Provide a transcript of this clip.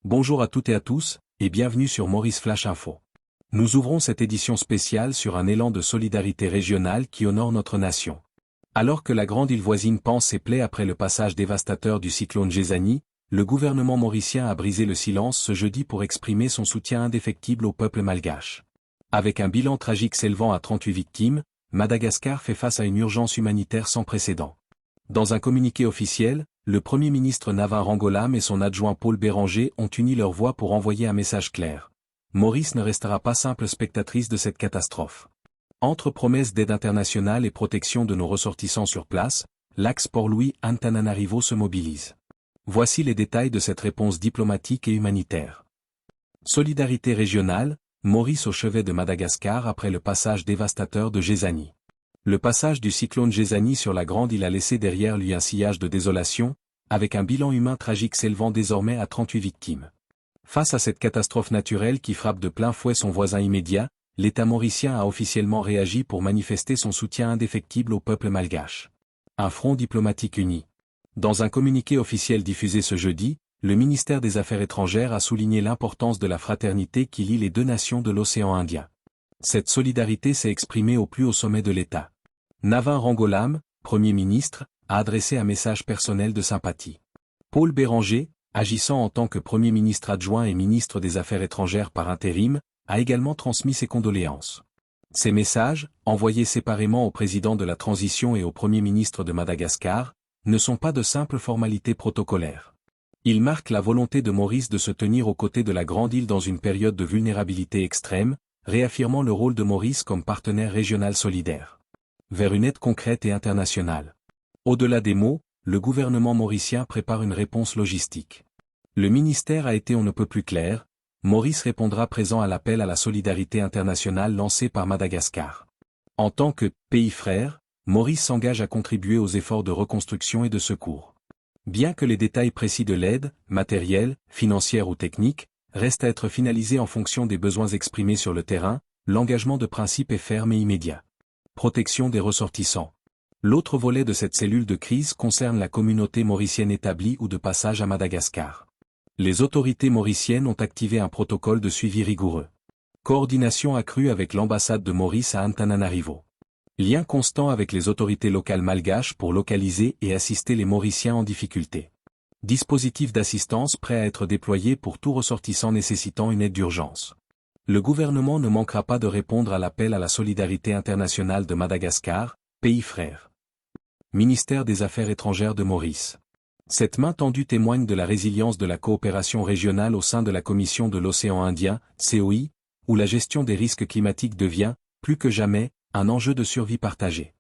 Bonjour à toutes et à tous, et bienvenue sur Maurice Flash Info. Nous ouvrons cette édition spéciale sur un élan de solidarité régionale qui honore notre nation. Alors que la grande île voisine panse ses plaies après le passage dévastateur du cyclone Gézani, le gouvernement mauricien a brisé le silence ce jeudi pour exprimer son soutien indéfectible au peuple malgache. Avec un bilan tragique s'élevant à 38 victimes, Madagascar fait face à une urgence humanitaire sans précédent. Dans un communiqué officiel, le Premier ministre Navin Rangolam et son adjoint Paul Béranger ont uni leurs voix pour envoyer un message clair. Maurice ne restera pas simple spectatrice de cette catastrophe. Entre promesses d'aide internationale et protection de nos ressortissants sur place, l'axe Port-Louis-Antananarivo se mobilise. Voici les détails de cette réponse diplomatique et humanitaire. Solidarité régionale, Maurice au chevet de Madagascar après le passage dévastateur de Gézani. Le passage du cyclone Gézani sur la grande île a laissé derrière lui un sillage de désolation, avec un bilan humain tragique s'élevant désormais à 38 victimes. Face à cette catastrophe naturelle qui frappe de plein fouet son voisin immédiat, l'État mauricien a officiellement réagi pour manifester son soutien indéfectible au peuple malgache. Un front diplomatique uni. Dans un communiqué officiel diffusé ce jeudi, le ministère des Affaires étrangères a souligné l'importance de la fraternité qui lie les deux nations de l'océan Indien. Cette solidarité s'est exprimée au plus haut sommet de l'État. Navin Rangolam, Premier ministre, a adressé un message personnel de sympathie. Paul Béranger, agissant en tant que Premier ministre adjoint et ministre des Affaires étrangères par intérim, a également transmis ses condoléances. Ces messages, envoyés séparément au président de la transition et au Premier ministre de Madagascar, ne sont pas de simples formalités protocolaires. Ils marquent la volonté de Maurice de se tenir aux côtés de la grande île dans une période de vulnérabilité extrême, réaffirmant le rôle de Maurice comme partenaire régional solidaire. Vers une aide concrète et internationale. Au-delà des mots, le gouvernement mauricien prépare une réponse logistique. Le ministère a été on ne peut plus clair, Maurice répondra présent à l'appel à la solidarité internationale lancé par Madagascar. En tant que pays frère, Maurice s'engage à contribuer aux efforts de reconstruction et de secours. Bien que les détails précis de l'aide, matérielle, financière ou technique, restent à être finalisés en fonction des besoins exprimés sur le terrain, l'engagement de principe est ferme et immédiat. Protection des ressortissants. L'autre volet de cette cellule de crise concerne la communauté mauricienne établie ou de passage à Madagascar. Les autorités mauriciennes ont activé un protocole de suivi rigoureux. Coordination accrue avec l'ambassade de Maurice à Antananarivo. Lien constant avec les autorités locales malgaches pour localiser et assister les Mauriciens en difficulté. Dispositif d'assistance prêt à être déployé pour tout ressortissant nécessitant une aide d'urgence. Le gouvernement ne manquera pas de répondre à l'appel à la solidarité internationale de Madagascar, pays frère. Ministère des Affaires étrangères de Maurice. Cette main tendue témoigne de la résilience de la coopération régionale au sein de la Commission de l'océan Indien, COI, où la gestion des risques climatiques devient, plus que jamais, un enjeu de survie partagé.